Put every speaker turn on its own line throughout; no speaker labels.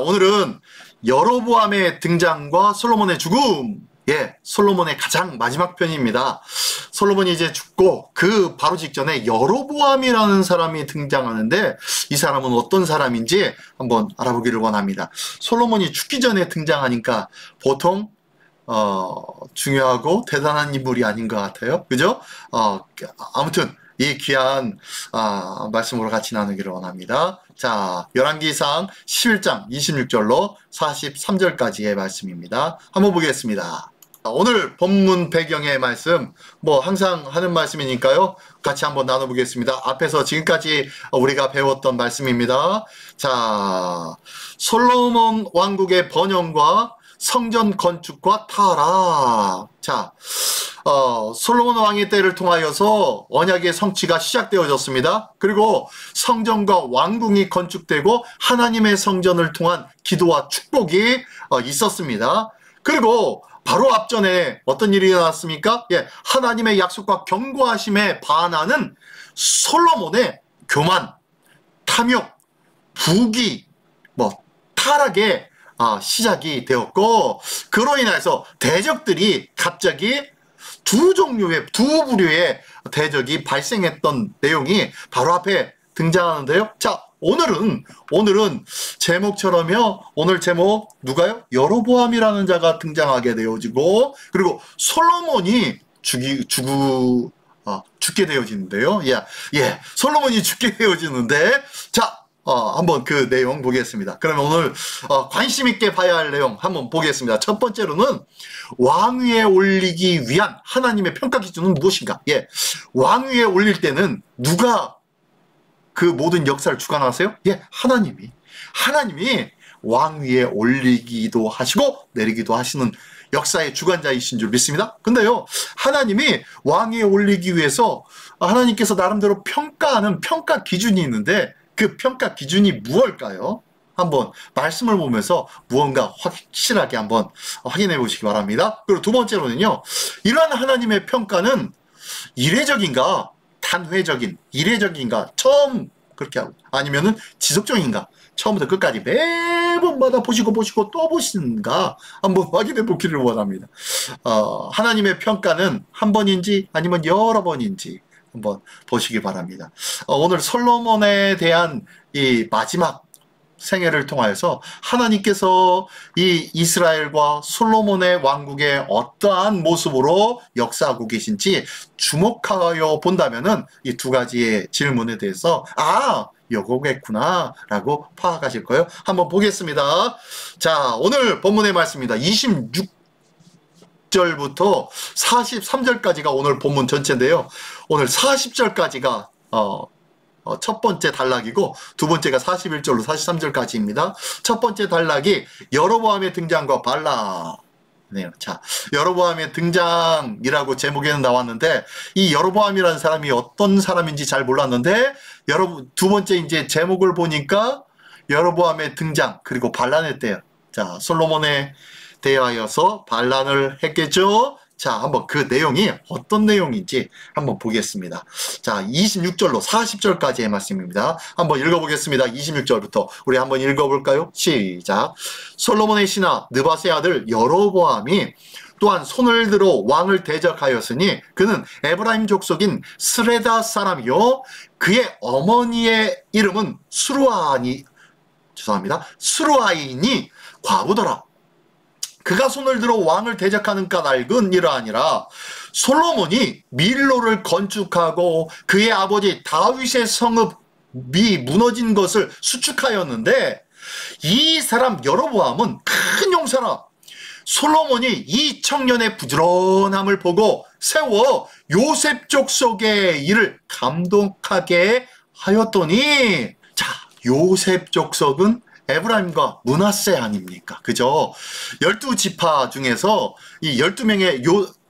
오늘은 여로보암의 등장과 솔로몬의 죽음, 솔로몬의 가장 마지막 편입니다. 솔로몬이 이제 죽고 그 바로 직전에 여로보암이라는 사람이 등장하는데 이 사람은 어떤 사람인지 한번 알아보기를 원합니다. 솔로몬이 죽기 전에 등장하니까 보통 중요하고 대단한 인물이 아닌 것 같아요. 그죠? 아무튼 이 귀한 말씀으로 같이 나누기를 원합니다. 자, 열왕기상 11장 26절로 43절까지의 말씀입니다. 한번 보겠습니다. 오늘 본문 배경의 말씀, 항상 하는 말씀이니까요. 같이 한번 나눠보겠습니다. 앞에서 지금까지 우리가 배웠던 말씀입니다. 자, 솔로몬 왕국의 번영과 성전 건축과 타락. 자, 솔로몬 왕의 때를 통하여서 언약의 성취가 시작되어졌습니다. 그리고 성전과 왕궁이 건축되고 하나님의 성전을 통한 기도와 축복이 있었습니다. 그리고 바로 앞전에 어떤 일이 일어났습니까? 하나님의 약속과 경고하심에 반하는 솔로몬의 교만, 탐욕, 부귀, 타락의 시작이 되었고, 그로 인해서 대적들이 갑자기 두 부류의 대적이 발생했던 내용이 바로 앞에 등장하는데요. 자, 오늘은 제목처럼요. 오늘 제목 누가요? 여로보암이라는 자가 등장하게 되어지고, 그리고 솔로몬이 죽게 되어지는데요. 솔로몬이 죽게 되어지는데, 자, 한번 그 내용 보겠습니다. 그러면 오늘 관심 있게 봐야 할 내용 한번 보겠습니다. 첫 번째로는 왕위에 올리기 위한 하나님의 평가 기준은 무엇인가? 왕위에 올릴 때는 누가 그 모든 역사를 주관하세요? 하나님이 왕위에 올리기도 하시고 내리기도 하시는 역사의 주관자이신 줄 믿습니다. 근데요, 하나님이 왕위에 올리기 위해서 하나님께서 나름대로 평가하는 평가 기준이 있는데 그 평가 기준이 무엇일까요? 한번 말씀을 보면서 무언가 확실하게 한번 확인해 보시기 바랍니다. 그리고 두 번째로는요, 이러한 하나님의 평가는 이례적인가, 단회적인, 이례적인가, 처음 그렇게 하고, 아니면은 지속적인가, 처음부터 끝까지 매번마다 보시고 또 보시는가 한번 확인해 보기를 원합니다. 하나님의 평가는 한 번인지 아니면 여러 번인지 한번 보시기 바랍니다. 오늘 솔로몬에 대한 이 마지막 생애를 통하여서 하나님께서 이 이스라엘과 솔로몬의 왕국의 어떠한 모습으로 역사하고 계신지 주목하여 본다면은 이 두 가지의 질문에 대해서 요거겠구나 라고 파악하실 거예요. 한번 보겠습니다. 자, 오늘 본문의 말씀입니다. 26절부터 43절까지가 오늘 본문 전체인데요. 오늘 40절까지가 첫 번째 단락이고 두 번째가 41절로 43절까지입니다. 첫 번째 단락이 여로보암의 등장과 반락. 자, 여로보암의 등장이라고 제목에는 나왔는데 이 여로보암이라는 사람이 어떤 사람인지 잘 몰랐는데 두 번째 이제 제목을 보니까 여로보암의 등장 그리고 반란의 때요. 자, 솔로몬에 대하여서 반란을 했겠죠. 자, 한번 그 내용이 어떤 내용인지 한번 보겠습니다. 자, 26절로 40절까지의 말씀입니다. 한번 읽어보겠습니다. 26절부터 우리 한번 읽어볼까요? 시작. 솔로몬의 신하 느밧의 아들 여로보암이 또한 손을 들어 왕을 대적하였으니 그는 에브라임 족속인 스레다 사람이요 그의 어머니의 이름은 수루아인이 과부더라. 그가 손을 들어 왕을 대적하는 까닭은 이러하니라. 솔로몬이 밀로를 건축하고 그의 아버지 다윗의 성읍이 무너진 것을 수축하였는데 이 사람 여로보암은 큰 용사라. 솔로몬이 이 청년의 부지런함을 보고 세워 요셉 족속의 일을 감독하게 하였더니, 자, 요셉 족속은 에브라임과 므낫세 아닙니까? 그죠? 12지파 중에서 이 12명의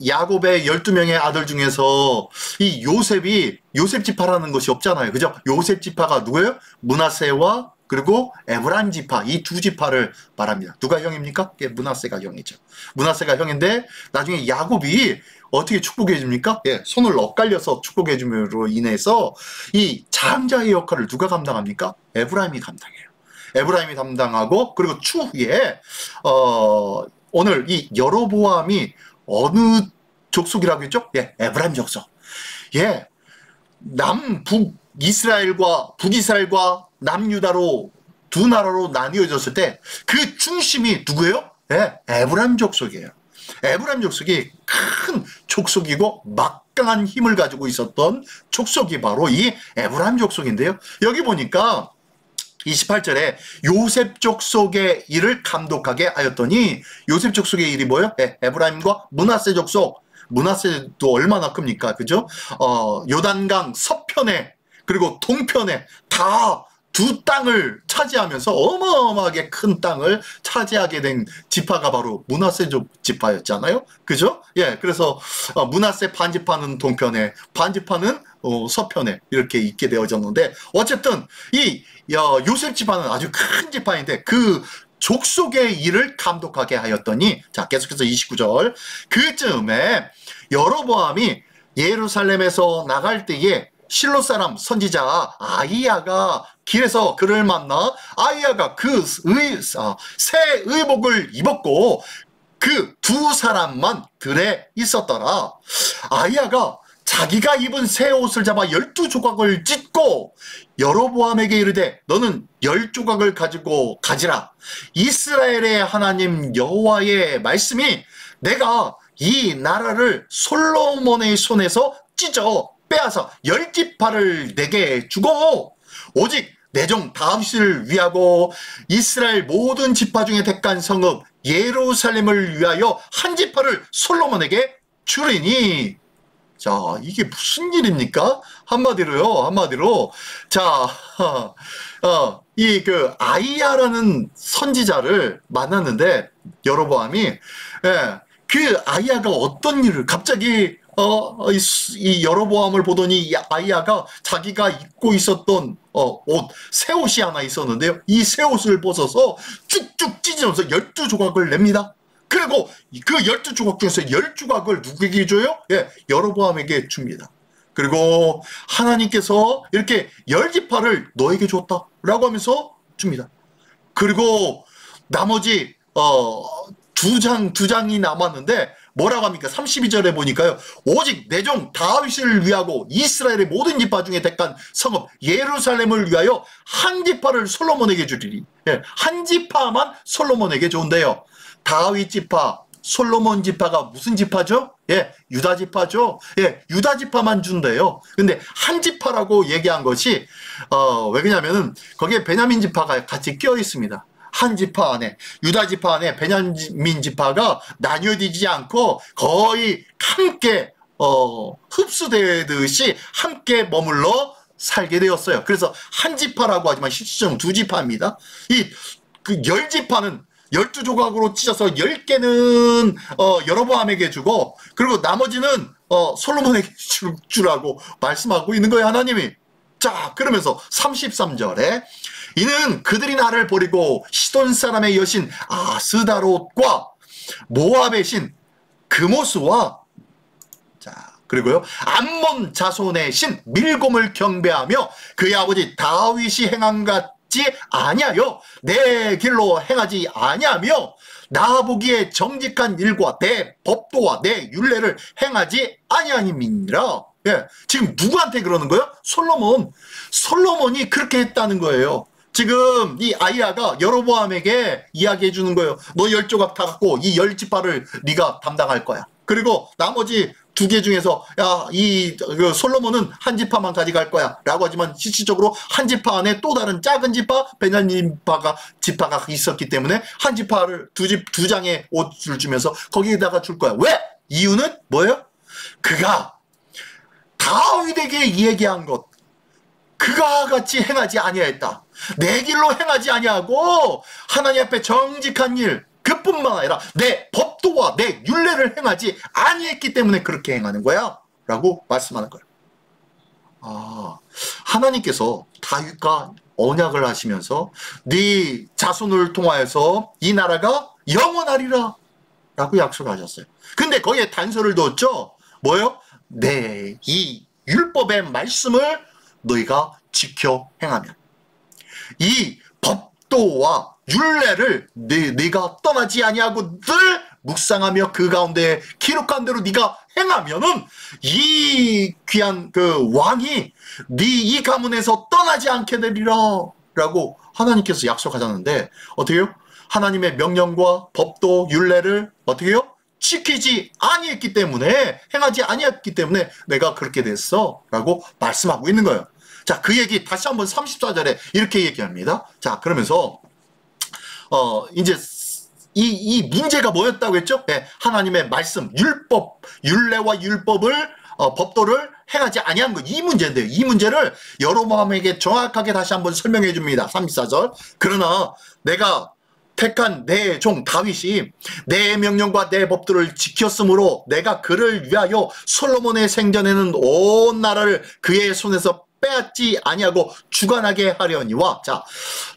야곱의 12명의 아들 중에서 이 요셉 지파라는 것이 없잖아요. 그죠? 요셉 지파가 누구예요? 므낫세와 그리고 에브라임 지파, 이 두 지파를 말합니다. 누가 형입니까? 므낫세가 형이죠. 므낫세가 형인데 나중에 야곱이 어떻게 축복해 줍니까? 손을 엇갈려서 축복해 줌으로 인해서 이 장자의 역할을 누가 감당합니까? 에브라임이 감당해요. 에브라임이 담당하고, 그리고 추후에 오늘 이 여로보암이 어느 족속이라고 했죠? 예, 에브라임 족속. 예, 남북 이스라엘과 북이스라엘과 남유다로 두 나라로 나뉘어졌을 때 그 중심이 누구예요? 예, 에브라임 족속이에요. 에브라임 족속이 큰 족속이고 막강한 힘을 가지고 있었던 족속이 바로 이 에브라임 족속인데요. 여기 보니까 28절에 요셉 족속의 일을 감독하게 하였더니, 요셉 족속의 일이 뭐예요? 네, 에브라임과 므낫세 족속. 므낫세도 얼마나 큽니까? 그죠? 요단강 서편에 그리고 동편에 다 두 땅을 차지하면서 어마어마하게 큰 땅을 차지하게 된 지파가 바로 므낫세 지파였잖아요. 그죠? 예, 그래서 므낫세 반지파는 동편에, 반지파는 서편에 이렇게 있게 되어졌는데, 어쨌든 이 요셉 지파는 아주 큰 지파인데 그 족속의 일을 감독하게 하였더니, 자, 계속해서 29절. 그쯤에 여로보암이 예루살렘에서 나갈 때에 실로 사람 선지자 아히야가 길에서 그를 만나, 아히야가 새 의복을 입었고 그 두 사람만 들에 있었더라. 아히야가 자기가 입은 새 옷을 잡아 12조각을 찢고 여로보암에게 이르되, 너는 10조각을 가지고 가지라. 이스라엘의 하나님 여호와의 말씀이 내가 이 나라를 솔로몬의 손에서 찢어 빼앗아 10지파를 내게 주고, 오직 내 종 다윗을 위하고 이스라엘 모든 지파 중에 택한 성읍 예루살렘을 위하여 한 지파를 솔로몬에게 주리니. 자, 이게 무슨 일입니까? 한마디로. 자, 아히야라는 선지자를 만났는데, 여로보암이, 예, 그 아히야가 어떤 일을 갑자기 이 여로보암을 보더니 이 아히야가 자기가 입고 있었던 새 옷이 하나 있었는데요. 이 새 옷을 벗어서 쭉쭉 찢으면서 12조각을 냅니다. 그리고 그 12조각 중에서 10조각을 누구에게 줘요? 예, 여로보암에게 줍니다. 그리고 하나님께서 이렇게 10지파를 너에게 줬다라고 하면서 줍니다. 그리고 나머지 두 장이 남았는데 뭐라고 합니까? 32절에 보니까요. 오직 내 종 다윗을 위하고 이스라엘의 모든 지파 중에 택한 성읍 예루살렘을 위하여 한 지파를 솔로몬에게 주리니. 예, 한 지파만 솔로몬에게 준대요. 다윗 지파, 솔로몬 지파가 무슨 지파죠? 예, 유다 지파죠. 예, 유다 지파만 준대요. 근데 한 지파라고 얘기한 것이 왜 그러냐면은 거기에 베냐민 지파가 같이 껴 있습니다. 한 지파 안에, 유다 지파 안에 베냐민 지파가 나뉘어지지 않고 거의 함께 흡수되듯이 함께 머물러 살게 되었어요. 그래서 한 지파라고 하지만 실질적으로 두 지파입니다. 그 10지파는 12조각으로 찢어서 10개는 여로보암에게 주고, 그리고 나머지는 솔로몬에게 주라고 말씀하고 있는 거예요, 하나님이. 자, 그러면서 33절에 이는 그들이 나를 버리고 시돈 사람의 여신 아스다롯과 모압의 신 그모스와, 자, 그리고요, 암몬 자손의 신 밀곰을 경배하며 그의 아버지 다윗이 행한 같지 아니하여 내 길로 행하지 아니하며 나 보기에 정직한 일과 내 법도와 내 율례를 행하지 아니하니라. 예, 지금 누구한테 그러는 거예요? 솔로몬이 그렇게 했다는 거예요. 지금 이 아히야가 여로보암에게 이야기해 주는 거예요. 너 10조각 다 갖고 이 10지파를 네가 담당할 거야. 그리고 나머지 2개 중에서 그 솔로몬은 한 지파만 가져갈 거야 라고 하지만, 실질적으로 한 지파 안에 또 다른 작은 지파 베냐민 지파가 있었기 때문에 한 지파를 두 장의 옷을 주면서 거기에다가 줄 거야. 왜? 이유는 뭐예요? 그가 다윗에게 얘기한 것, 그가 같이 행하지 아니하였다. 내 길로 행하지 아니하고 하나님 앞에 정직한 일, 그뿐만 아니라 내 법도와 내 율례를 행하지 아니했기 때문에 그렇게 행하는 거야 라고 말씀하는 거예요. 하나님께서 다윗과 언약을 하시면서 네 자손을 통하여서 이 나라가 영원하리라 라고 약속하셨어요. 근데 거기에 단서를 뒀죠. 뭐예요? 네, 이 율법의 말씀을 너희가 지켜 행하면, 이 법도 법도와 율례를 네가 떠나지 아니하고 늘 묵상하며 그 가운데 기록한 대로 네가 행하면은 이 귀한 그 왕이 네 이 가문에서 떠나지 않게 되리라 라고 하나님께서 약속하셨는데 어떻게 해요? 하나님의 명령과 법도 율례를 어떻게 해요? 지키지 아니했기 때문에, 행하지 아니했기 때문에 내가 그렇게 됐어 라고 말씀하고 있는 거예요. 자, 그 얘기 다시 한번 34절에 이렇게 얘기합니다. 자, 그러면서 이제 이 문제가 뭐였다고 했죠? 네, 하나님의 말씀, 율법, 율례와 율법을 법도를 행하지 아니한 것, 이 문제인데요. 이 문제를 여로보암에게 정확하게 다시 한번 설명해 줍니다. 34절. 그러나 내가 택한 내 종 다윗이 내 명령과 내 법도를 지켰으므로 내가 그를 위하여 솔로몬의 생전에는 온 나라를 그의 손에서 빼앗지 아니하고 주관하게 하려니와. 자,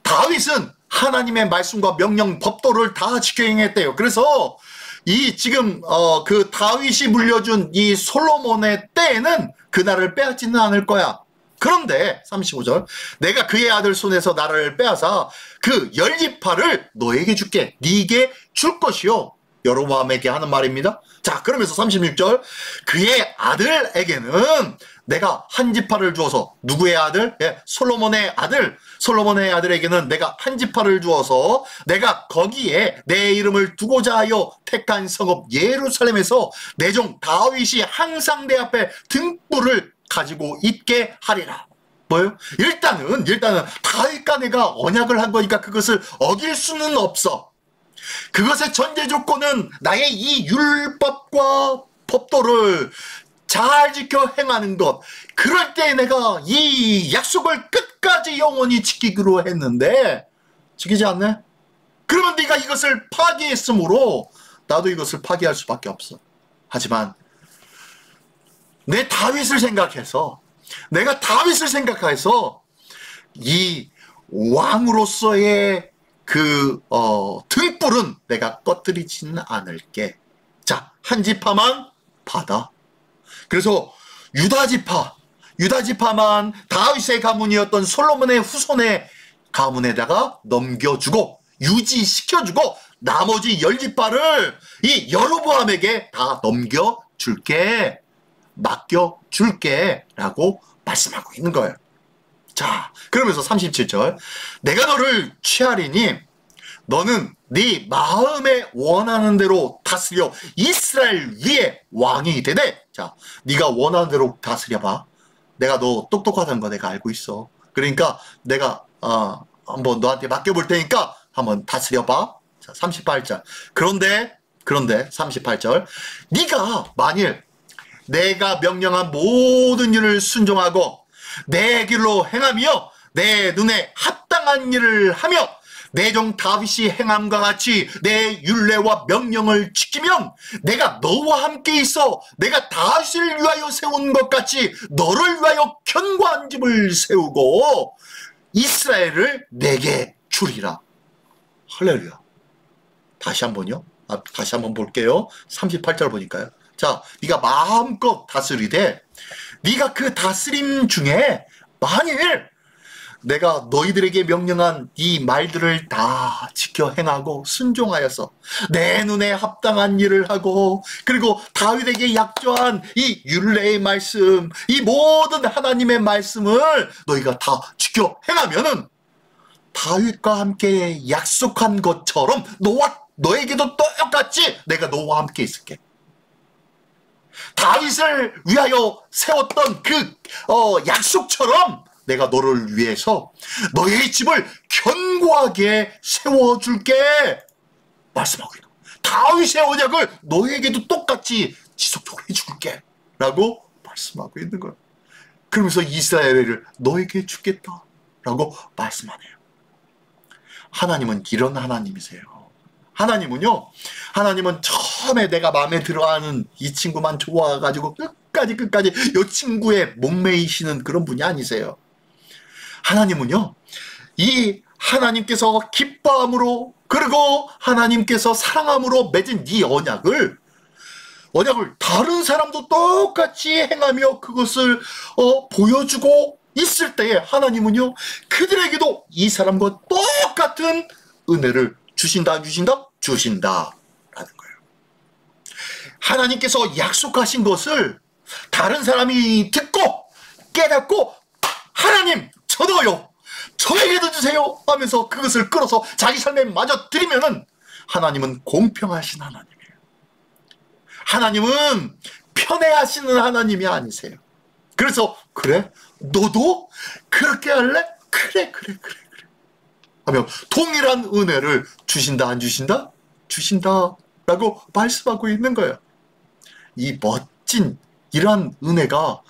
다윗은 하나님의 말씀과 명령 법도를 다 지켜 행했대요. 그래서 이 지금 그 다윗이 물려준 이 솔로몬의 때에는 그 나라를 빼앗지는 않을 거야. 그런데 35절 내가 그의 아들 손에서 나라를 빼앗아 그 열지파를 너에게 줄게. 네게 줄 것이요. 여로보암에게 하는 말입니다. 자, 그러면서 36절 그의 아들에게는 내가 한 지파를 주어서, 누구의 아들? 예, 솔로몬의 아들. 솔로몬의 아들에게는 내가 한 지파를 주어서 내가 거기에 내 이름을 두고자 하여 택한 성읍 예루살렘에서 내 종 다윗이 항상 내 앞에 등불을 가지고 있게 하리라. 뭐요? 일단은 다윗과 내가 언약을 한 거니까 그것을 어길 수는 없어. 그것의 전제 조건은 나의 이 율법과 법도를 잘 지켜 행하는 것. 그럴 때 내가 이 약속을 끝까지 영원히 지키기로 했는데 지키지 않네? 그러면 네가 이것을 파기했으므로 나도 이것을 파기할 수밖에 없어. 하지만 내 다윗을 생각해서, 내가 다윗을 생각해서 이 왕으로서의 그 등불은 내가 꺼뜨리지는 않을게. 자, 한 지파만 받아. 그래서 유다지파만 다윗의 가문이었던 솔로몬의 후손의 가문에다가 넘겨주고 유지시켜주고 나머지 10지파를 이 여로보암에게 다 넘겨줄게, 맡겨줄게 라고 말씀하고 있는 거예요. 자, 그러면서 37절 내가 너를 취하리니 너는 네 마음에 원하는 대로 다스려 이스라엘 위에 왕이 되되. 자, 네가 원하는 대로 다스려봐. 내가 너 똑똑하다는 거 내가 알고 있어. 그러니까 내가 한번 너한테 맡겨볼 테니까 한번 다스려봐. 자, 38절 그런데 38절 네가 만일 내가 명령한 모든 일을 순종하고 내 길로 행하며 내 눈에 합당한 일을 하며 내 종 다윗이 행함과 같이 내 율례와 명령을 지키면 내가 너와 함께 있어 내가 다윗을 위하여 세운 것 같이 너를 위하여 견고한 집을 세우고 이스라엘을 내게 주리라. 할렐루야. 다시 한번요. 다시 한번 볼게요. 38절 보니까요. 자, 네가 마음껏 다스리되 네가 그 다스림 중에 만일 내가 너희들에게 명령한 이 말들을 다 지켜 행하고 순종하여서 내 눈에 합당한 일을 하고 그리고 다윗에게 약조한 이 율례의 말씀, 이 모든 하나님의 말씀을 너희가 다 지켜 행하면은 다윗과 함께 약속한 것처럼 너에게도 똑같이 내가 너와 함께 있을게. 다윗을 위하여 세웠던 그 약속처럼 내가 너를 위해서 너의 집을 견고하게 세워줄게 말씀하고 있는 거야. 다윗의 언약을 너에게도 똑같이 지속적으로 해줄게 라고 말씀하고 있는 거야. 그러면서 이스라엘을 너에게 주겠다 라고 말씀하네요. 하나님은 이런 하나님이세요. 하나님은 처음에 내가 마음에 들어하는 이 친구만 좋아가지고 끝까지 이 친구의 목매이시는 그런 분이 아니세요. 하나님은요, 이 하나님께서 기뻐함으로 그리고 하나님께서 사랑함으로 맺은 이 언약을 다른 사람도 똑같이 행하며 그것을 보여주고 있을 때에 하나님은요, 그들에게도 이 사람과 똑같은 은혜를 주신다, 안 주신다? 주신다라는 거예요. 하나님께서 약속하신 것을 다른 사람이 듣고 깨닫고 하나님 저도요, 저에게도 주세요 하면서 그것을 끌어서 자기 삶에 마저 드리면은 하나님은 공평하신 하나님이에요. 하나님은 편애하시는 하나님이 아니세요. 그래서 그래? 너도 그렇게 할래? 그래 하며 동일한 은혜를 주신다, 안 주신다? 주신다라고 말씀하고 있는 거예요. 이 멋진 이러한 은혜가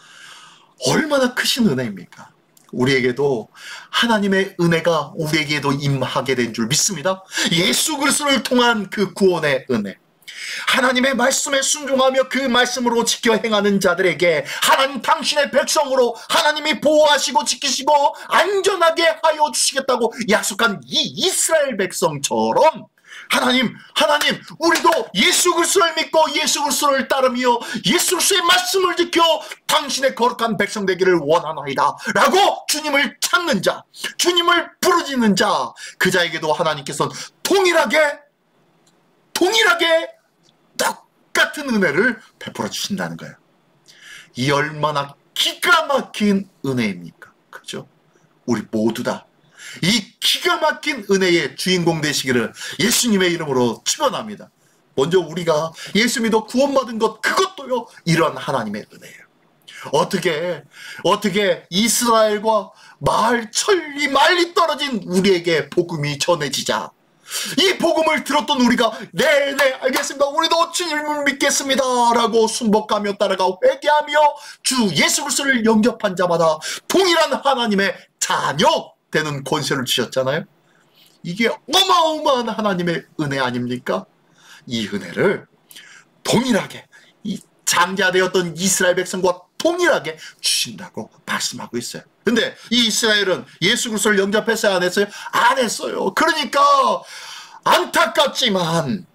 얼마나 크신 은혜입니까? 우리에게도 하나님의 은혜가 우리에게도 임하게 된 줄 믿습니다. 예수 그리스도를 통한 그 구원의 은혜, 하나님의 말씀에 순종하며 그 말씀으로 지켜 행하는 자들에게 하나님 당신의 백성으로 하나님이 보호하시고 지키시고 안전하게 하여 주시겠다고 약속한 이 이스라엘 백성처럼 하나님 우리도 예수 그리스도를 믿고 예수 그리스도를 따르며 예수 그리스도의 말씀을 지켜 당신의 거룩한 백성 되기를 원하나이다 라고 주님을 찾는 자, 주님을 부르짖는 자, 그 자에게도 하나님께서는 동일하게 똑같은 은혜를 베풀어 주신다는 거예요. 이 얼마나 기가 막힌 은혜입니까? 그죠? 우리 모두 다 이 기가 막힌 은혜의 주인공 되시기를 예수님의 이름으로 축원합니다. 먼저 우리가 예수 믿어 구원받은 것, 그것도요 이런 하나님의 은혜예요. 어떻게 이스라엘과 천리 말리 떨어진 우리에게 복음이 전해지자 이 복음을 들었던 우리가 네 알겠습니다, 우리도 주님을 믿겠습니다 라고 순복하며 따라가 회개하며 주 예수 그리스도를 영접한 자마다 동일한 하나님의 자녀 되는 권세를 주셨잖아요. 이게 어마어마한 하나님의 은혜 아닙니까? 이 은혜를 동일하게 이 장자되었던 이스라엘 백성과 동일하게 주신다고 말씀하고 있어요. 근데 이 이스라엘은 예수 그리스도를 영접했어요, 안 했어요? 안 했어요. 그러니까 안타깝지만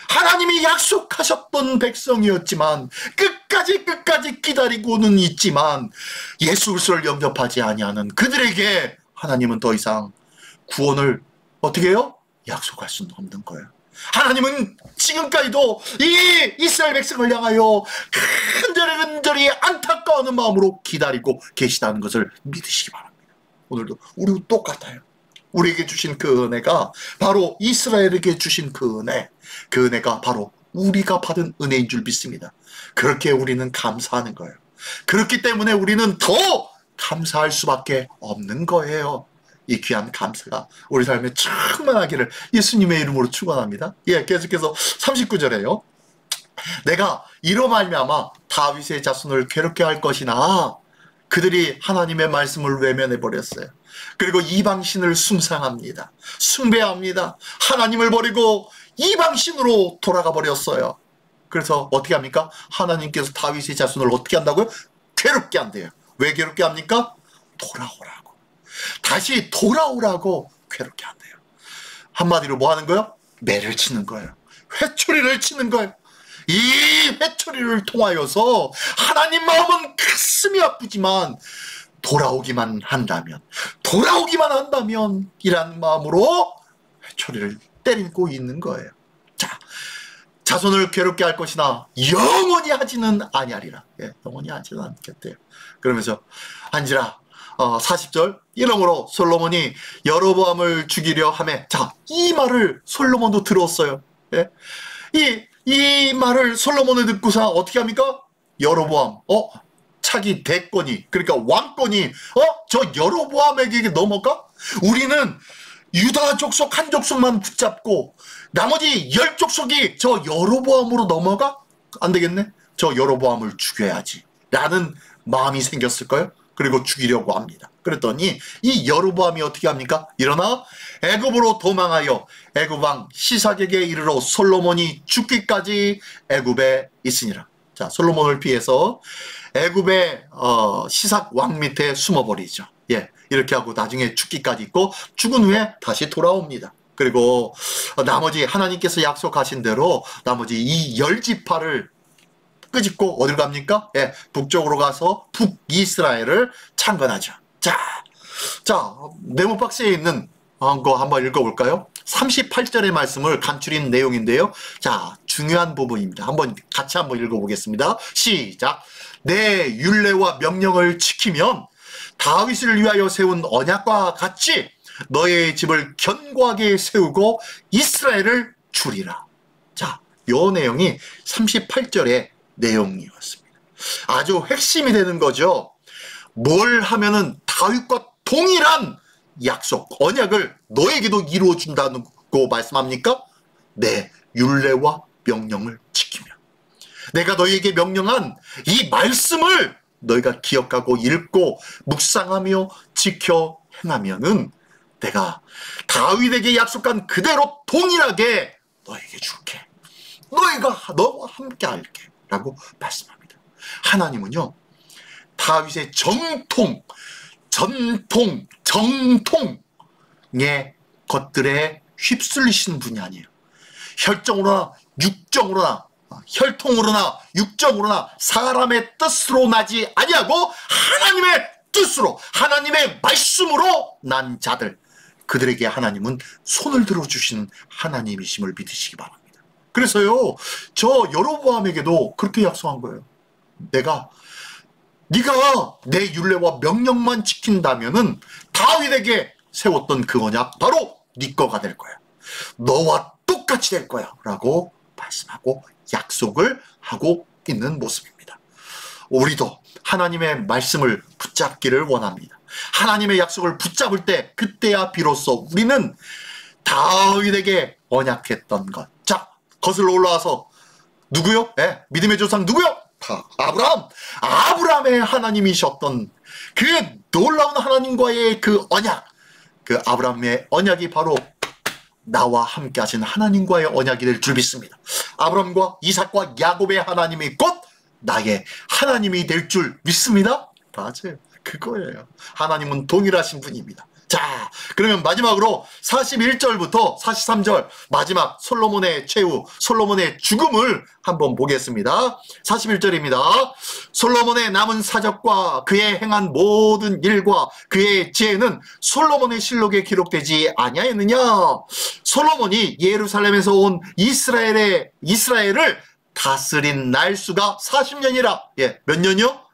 하나님이 약속하셨던 백성이었지만 끝까지 기다리고는 있지만 예수 그리스도를 영접하지 아니하는 그들에게 하나님은 더 이상 구원을 어떻게 해요? 약속할 수는 없는 거예요. 하나님은 지금까지도 이 이스라엘 백성을 향하여 간절히 안타까워하는 마음으로 기다리고 계시다는 것을 믿으시기 바랍니다. 오늘도 우리도 똑같아요. 우리에게 주신 그 은혜가 바로 이스라엘에게 주신 그 은혜가 바로 우리가 받은 은혜인 줄 믿습니다. 그렇게 우리는 감사하는 거예요. 그렇기 때문에 우리는 더 감사할 수밖에 없는 거예요. 이 귀한 감사가 우리 삶에 충만하기를 예수님의 이름으로 축원합니다. 계속해서 39절에요. 내가 이로 말미암아 다윗의 자손을 괴롭게 할 것이나 그들이 하나님의 말씀을 외면해 버렸어요. 그리고 이방신을 숭상합니다. 숭배합니다. 하나님을 버리고 이방신으로 돌아가 버렸어요. 그래서 어떻게 합니까? 하나님께서 다윗의 자손을 어떻게 한다고요? 괴롭게 한대요. 왜 괴롭게 합니까? 돌아오라고. 다시 돌아오라고 괴롭게 한대요. 한마디로 뭐 하는 거예요? 매를 치는 거예요. 회초리를 치는 거예요. 이 회초리를 통하여서 하나님 마음은 가슴이 아프지만 돌아오기만 한다면 이란 마음으로 회초리를 때리고 있는 거예요. 자, 자손을 괴롭게 할 것이나 영원히 하지는 아니하리라. 영원히 하지는 않겠대요. 그러면서 한지라 40절 이러므로 솔로몬이 여로보암을 죽이려 하매, 자, 이 말을 솔로몬도 들었어요. 이 말을 솔로몬을 듣고서 어떻게 합니까? 여로보암 차기 대권이, 그러니까 왕권이 저 여로보암에게 넘어가? 우리는 유다 족속 한 족속만 붙잡고 나머지 10족속이 저 여로보암으로 넘어가? 안 되겠네. 저 여로보암을 죽여야지 라는 마음이 생겼을 거예요. 그리고 죽이려고 합니다. 그랬더니 이 여로보암이 어떻게 합니까? 일어나 애굽으로 도망하여 애굽 왕 시삭에게 이르러 솔로몬이 죽기까지 애굽에 있으니라. 자, 솔로몬을 피해서 애굽의 시삭 왕 밑에 숨어버리죠. 이렇게 하고 나중에 죽기까지 있고 죽은 후에 다시 돌아옵니다. 그리고 나머지 하나님께서 약속하신 대로 나머지 이 10지파를 끄집고 어디로 갑니까? 북쪽으로 가서 북이스라엘을 창건하죠. 자, 네모 박스에 있는 거 한번 읽어볼까요? 38절의 말씀을 간추린 내용인데요. 자, 중요한 부분입니다. 같이 한번 읽어보겠습니다. 시작. 내 율례와 명령을 지키면 다윗을 위하여 세운 언약과 같이 너의 집을 견고하게 세우고 이스라엘을 주리라. 자, 요 내용이 38절의 내용이었습니다. 아주 핵심이 되는 거죠. 뭘 하면은 다윗과 동일한 약속, 언약을 너에게도 이루어준다고 말씀합니까? 내 율례와 명령을 지키면. 내가 너에게 명령한 이 말씀을 너희가 기억하고 읽고 묵상하며 지켜 행하면은 내가 다윗에게 약속한 그대로 동일하게 너에게 줄게. 너와 함께 할게. 라고 말씀합니다. 하나님은요, 다윗의 정통의 것들에 휩쓸리시는 분이 아니에요. 혈통으로나 육정으로나 사람의 뜻으로 나지 아니하고 하나님의 뜻으로, 하나님의 말씀으로 난 자들, 그들에게 하나님은 손을 들어주시는 하나님이심을 믿으시기 바랍니다. 그래서요, 저 여로보암에게도 그렇게 약속한 거예요. 네가 내 율례와 명령만 지킨다면은 다윗에게 세웠던 그 언약 바로 네 거가 될 거야. 너와 똑같이 될 거야. 라고 말씀하고 약속을 하고 있는 모습입니다. 우리도 하나님의 말씀을 붙잡기를 원합니다. 하나님의 약속을 붙잡을 때 그때야 비로소 우리는 다윗에게 언약했던 것. 자, 거슬러 올라와서 누구요? 믿음의 조상 누구요? 아브라함의 하나님이셨던 그 놀라운 하나님과의 그 언약, 그 아브라함의 언약이 바로 나와 함께 하신 하나님과의 언약이 될 줄 믿습니다. 아브라함과 이삭과 야곱의 하나님이 곧 나의 하나님이 될 줄 믿습니다. 맞아요. 그거예요. 하나님은 동일하신 분입니다. 자, 그러면 마지막으로 41절부터 43절 마지막 솔로몬의 최후, 솔로몬의 죽음을 한번 보겠습니다. 41절입니다. 솔로몬의 남은 사적과 그의 행한 모든 일과 그의 지혜는 솔로몬의 실록에 기록되지 아니하였느냐? 솔로몬이 예루살렘에서 온 이스라엘을 다스린 날수가 40년이라. 몇 년이요?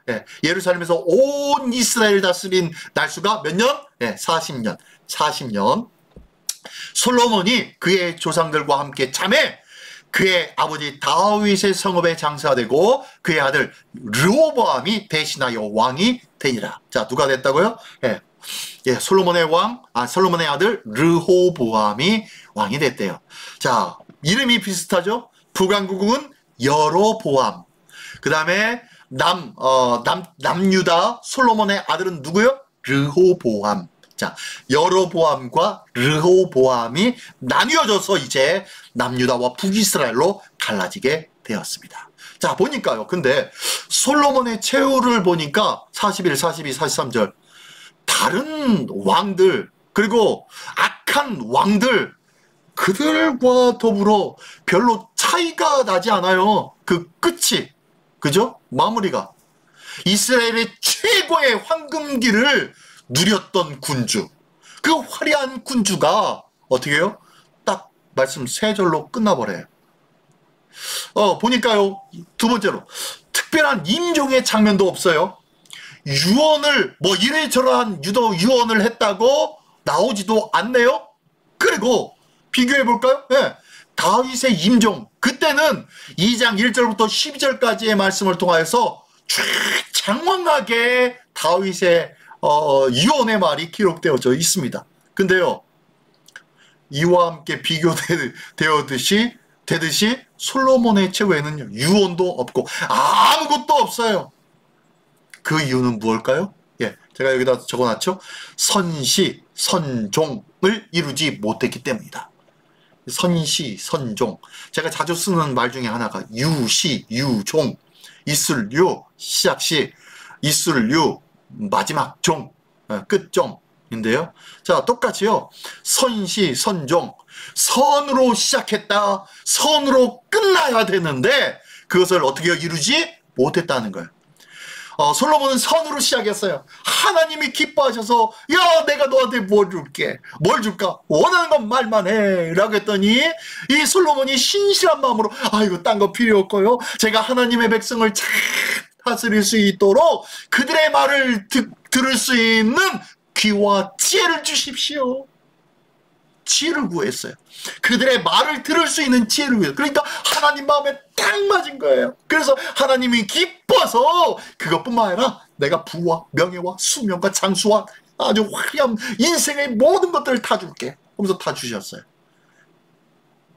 예루살렘에서 온 이스라엘 다스린 날수가 몇 년? 40년. 40년. 솔로몬이 그의 조상들과 함께 잠에 그의 아버지 다윗의 성읍에 장사되고 그의 아들 르호보암이 대신하여 왕이 되니라. 자, 누가 됐다고요? 솔로몬의 아들 르호보암이 왕이 됐대요. 자, 이름이 비슷하죠? 북왕국은 여로보암. 그 다음에 남유다 솔로몬의 아들은 누구요? 르호보암. 자, 여로보암과 르호보암이 나뉘어져서 이제 남유다와 북이스라엘로 갈라지게 되었습니다. 자, 보니까요. 근데 솔로몬의 최후를 보니까 41, 42, 43절 다른 왕들, 그리고 악한 왕들, 그들과 더불어 별로 차이가 나지 않아요. 그 끝이. 그죠? 마무리가. 이스라엘의 최고의 황금기를 누렸던 군주. 그 화려한 군주가 어떻게 해요? 딱 말씀 3절로 끝나버려요. 보니까요. 두 번째로 특별한 임종의 장면도 없어요. 유언을 이래저래한 유언을 했다고 나오지도 않네요. 그리고 비교해 볼까요? 다윗의 임종, 그때는 2장 1절부터 12절까지의 말씀을 통하여서 장황하게 다윗의 유언의 말이 기록되어져 있습니다. 근데요, 이와 함께 비교되듯이 솔로몬의 최후에는 유언도 없고 아무것도 없어요. 그 이유는 무엇일까요? 제가 여기다 적어놨죠. 선시, 선종을 이루지 못했기 때문이다. 선시, 선종. 제가 자주 쓰는 말 중에 하나가 유시, 유종, 이슬류, 시작시, 이슬류, 마지막 종, 끝종인데요. 자, 똑같이요. 선시, 선종. 선으로 시작했다. 선으로 끝나야 되는데 그것을 어떻게 이루지 못했다는 거예요. 솔로몬은 선으로 시작했어요. 하나님이 기뻐하셔서 야 내가 너한테 뭘 줄게, 뭘 줄까, 원하는 건 말만 해 라고 했더니 이 솔로몬이 신실한 마음으로 이거 딴 거 필요 없고요, 제가 하나님의 백성을 잘 다스릴 수 있도록 그들의 말을 들을 수 있는 귀와 지혜를 주십시오. 지혜를 구했어요. 그들의 말을 들을 수 있는 지혜를 구했어요. 그러니까 하나님 마음에 딱 맞은 거예요. 그래서 하나님이 기뻐서 그것뿐만 아니라 내가 부와 명예와 수명과 장수와 아주 화려한 인생의 모든 것들을 다 줄게 하면서 다 주셨어요.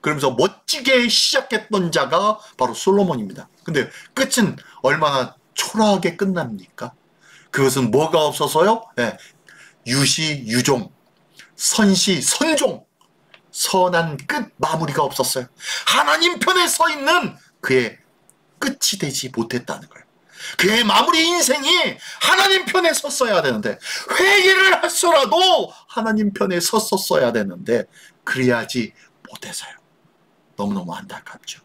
그러면서 멋지게 시작했던 자가 바로 솔로몬입니다. 근데 끝은 얼마나 초라하게 끝납니까? 그것은 뭐가 없어서요? 네. 유시, 유종, 선시, 선종, 선한 끝 마무리가 없었어요. 하나님 편에 서 있는 그의 끝이 되지 못했다는 거예요. 그의 마무리 인생이 하나님 편에 섰어야 되는데, 회개를 했어라도 하나님 편에 섰었어야 되는데 그래야지 못해서요. 너무너무 안타깝죠.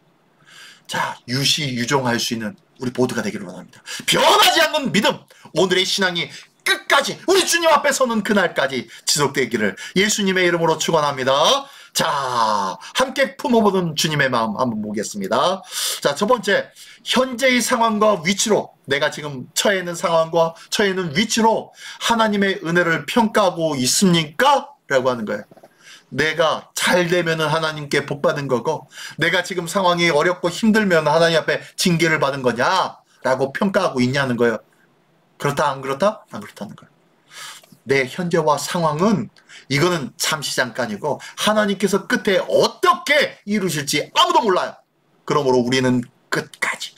자, 유시, 유종할 수 있는 우리 모두가 되기를 원합니다. 변하지 않는 믿음, 오늘의 신앙이 끝까지 우리 주님 앞에 서는 그날까지 지속되기를 예수님의 이름으로 축원합니다. 자, 함께 품어보는 주님의 마음 한번 보겠습니다. 자, 첫 번째, 현재의 상황과 위치로, 내가 지금 처해 있는 상황과 처해 있는 위치로 하나님의 은혜를 평가하고 있습니까? 라고 하는 거예요. 내가 잘 되면은 하나님께 복 받은 거고, 내가 지금 상황이 어렵고 힘들면 하나님 앞에 징계를 받은 거냐? 라고 평가하고 있냐는 거예요. 그렇다 안 그렇다? 안 그렇다는 거예요. 내 현재와 상황은 이거는 잠시 잠깐이고 하나님께서 끝에 어떻게 이루실지 아무도 몰라요. 그러므로 우리는 끝까지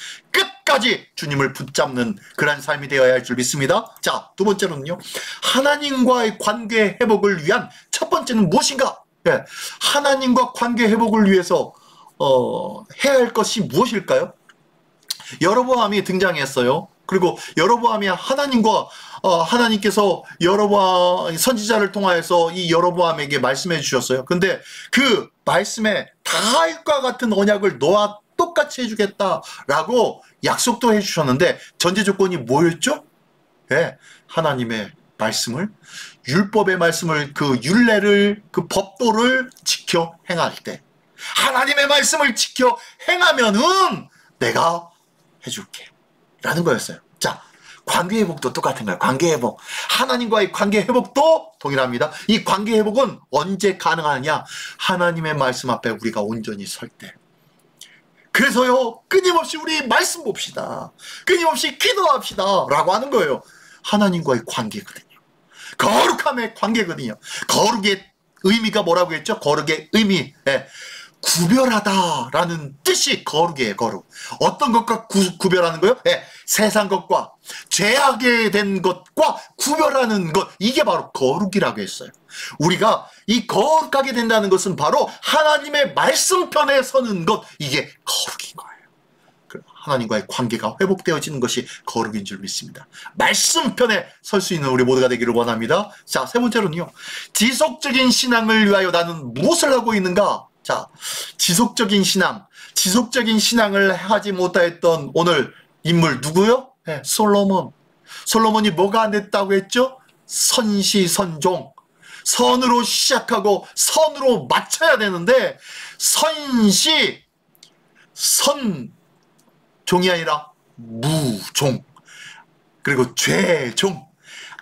주님을 붙잡는 그런 삶이 되어야 할 줄 믿습니다. 자, 두 번째로는요, 하나님과의 관계 회복을 위한 첫 번째는 무엇인가? 예, 하나님과 관계 회복을 위해서 해야 할 것이 무엇일까요? 여로보암이 등장했어요. 그리고 여로보암이 하나님께서 여로보암 선지자를 통하여서 이 여로보암에게 말씀해 주셨어요. 근데 그 말씀에 다윗과 같은 언약을 너와 똑같이 해주겠다라고 약속도 해주셨는데 전제 조건이 뭐였죠? 네, 하나님의 말씀을, 율법의 말씀을, 그 율례를, 그 법도를 지켜 행할 때, 하나님의 말씀을 지켜 행하면은 내가 해줄게 라는 거였어요. 자, 관계 회복도 똑같은 거예요. 관계 회복, 하나님과의 관계 회복도 동일합니다. 이 관계 회복은 언제 가능하냐? 하나님의 말씀 앞에 우리가 온전히 설 때. 그래서요, 끊임없이 우리 말씀 봅시다, 끊임없이 기도합시다 라고 하는 거예요. 하나님과의 관계거든요. 거룩함의 관계거든요. 거룩의 의미가 뭐라고 했죠? 거룩의 의미, 구별하다라는 뜻이 거룩이에요. 거룩. 어떤 것과 구별하는 거요? 세상 것과 죄악에 된 것과 구별하는 것, 이게 바로 거룩이라고 했어요. 우리가 이 거룩하게 된다는 것은 바로 하나님의 말씀편에 서는 것, 이게 거룩인 거예요. 하나님과의 관계가 회복되어지는 것이 거룩인 줄 믿습니다. 말씀편에 설 수 있는 우리 모두가 되기를 원합니다. 자, 세 번째로는요, 지속적인 신앙을 위하여 나는 무엇을 하고 있는가? 자, 지속적인 신앙을 하지 못하였던 오늘 인물 누구요? 솔로몬. 솔로몬이 뭐가 안 됐다고 했죠? 선시선종. 선으로 시작하고 선으로 마쳐야 되는데, 선종이 아니라 무종, 그리고 죄종,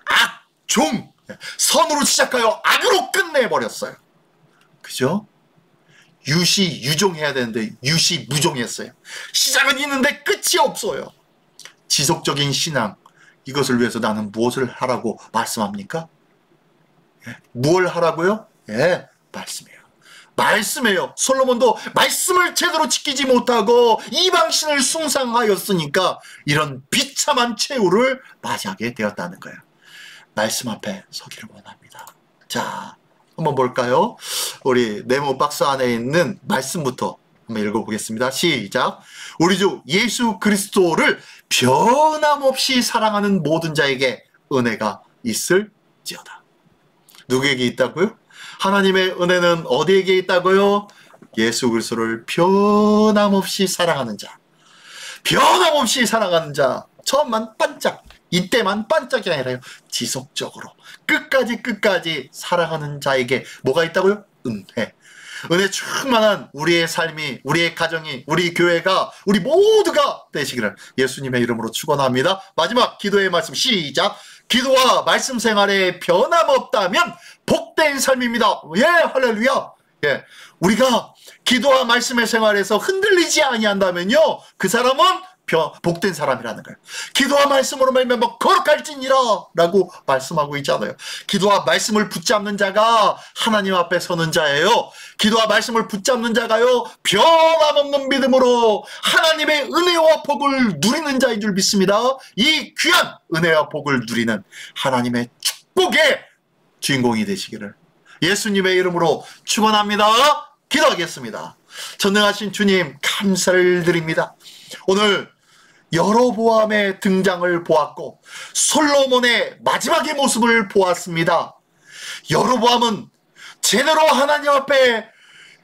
악종, 선으로 시작하여 악으로 끝내버렸어요. 그죠? 유시, 유종해야 되는데 유시, 무종했어요. 시작은 있는데 끝이 없어요. 지속적인 신앙, 이것을 위해서 나는 무엇을 하라고 말씀합니까? 뭘 하라고요? 말씀이에요. 솔로몬도 말씀을 제대로 지키지 못하고 이방신을 숭상하였으니까 이런 비참한 최후를 맞이하게 되었다는 거예요. 말씀 앞에 서기를 원합니다. 자, 한번 볼까요? 우리 네모 박스 안에 있는 말씀부터 한번 읽어보겠습니다. 시작. 우리 주 예수 그리스도를 변함없이 사랑하는 모든 자에게 은혜가 있을지어다. 누구에게 있다고요? 하나님의 은혜는 어디에게 있다고요? 예수 그리스도를 변함없이 사랑하는 자. 변함없이 사랑하는 자. 처음만 반짝, 이때만 반짝이 아니라요, 지속적으로 끝까지 살아가는 자에게 뭐가 있다고요? 은혜. 은혜 충만한 우리의 삶이, 우리의 가정이, 우리 교회가, 우리 모두가 되시기를 예수님의 이름으로 축원합니다. 마지막 기도의 말씀 시작. 기도와 말씀 생활에 변함없다면 복된 삶입니다. 예, 할렐루야. 예, 우리가 기도와 말씀의 생활에서 흔들리지 아니한다면요, 그 사람은 복된 사람이라는 거예요. 기도와 말씀으로 말미암아 거룩할지니라 라고 말씀하고 있잖아요. 기도와 말씀을 붙잡는 자가 하나님 앞에 서는 자예요. 기도와 말씀을 붙잡는 자가요, 변함없는 믿음으로 하나님의 은혜와 복을 누리는 자인 줄 믿습니다. 이 귀한 은혜와 복을 누리는 하나님의 축복의 주인공이 되시기를 예수님의 이름으로 축원합니다. 기도하겠습니다. 전능하신 주님, 감사를 드립니다. 오늘 여로보암의 등장을 보았고 솔로몬의 마지막의 모습을 보았습니다. 여로보암은 제대로 하나님 앞에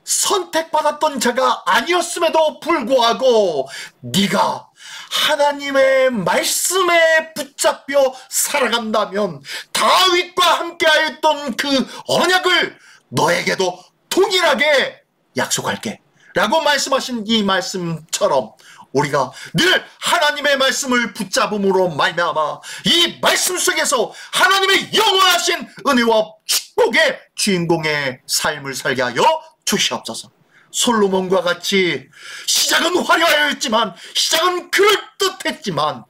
선택받았던 자가 아니었음에도 불구하고 네가 하나님의 말씀에 붙잡혀 살아간다면 다윗과 함께하였던 그 언약을 너에게도 동일하게 약속할게 라고 말씀하신 이 말씀처럼 우리가 늘 하나님의 말씀을 붙잡음으로 말미암아 이 말씀 속에서 하나님의 영원하신 은혜와 축복의 주인공의 삶을 살게 하여 주시옵소서. 솔로몬과 같이 시작은 화려하였지만, 시작은 그럴듯했지만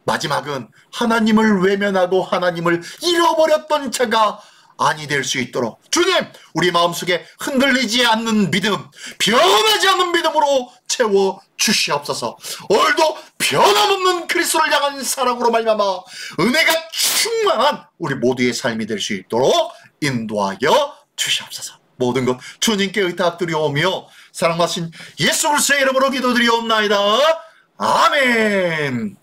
마지막은 하나님을 외면하고 하나님을 잃어버렸던 자가 아니 될 수 있도록 주님, 우리 마음속에 흔들리지 않는 믿음, 변하지 않는 믿음으로 채워 주시옵소서. 오늘도 변함없는 그리스도를 향한 사랑으로 말미암아 은혜가 충만한 우리 모두의 삶이 될 수 있도록 인도하여 주시옵소서. 모든 것 주님께 의탁드리오며 사랑하신 예수 그리스도의 이름으로 기도드리옵나이다. 아멘.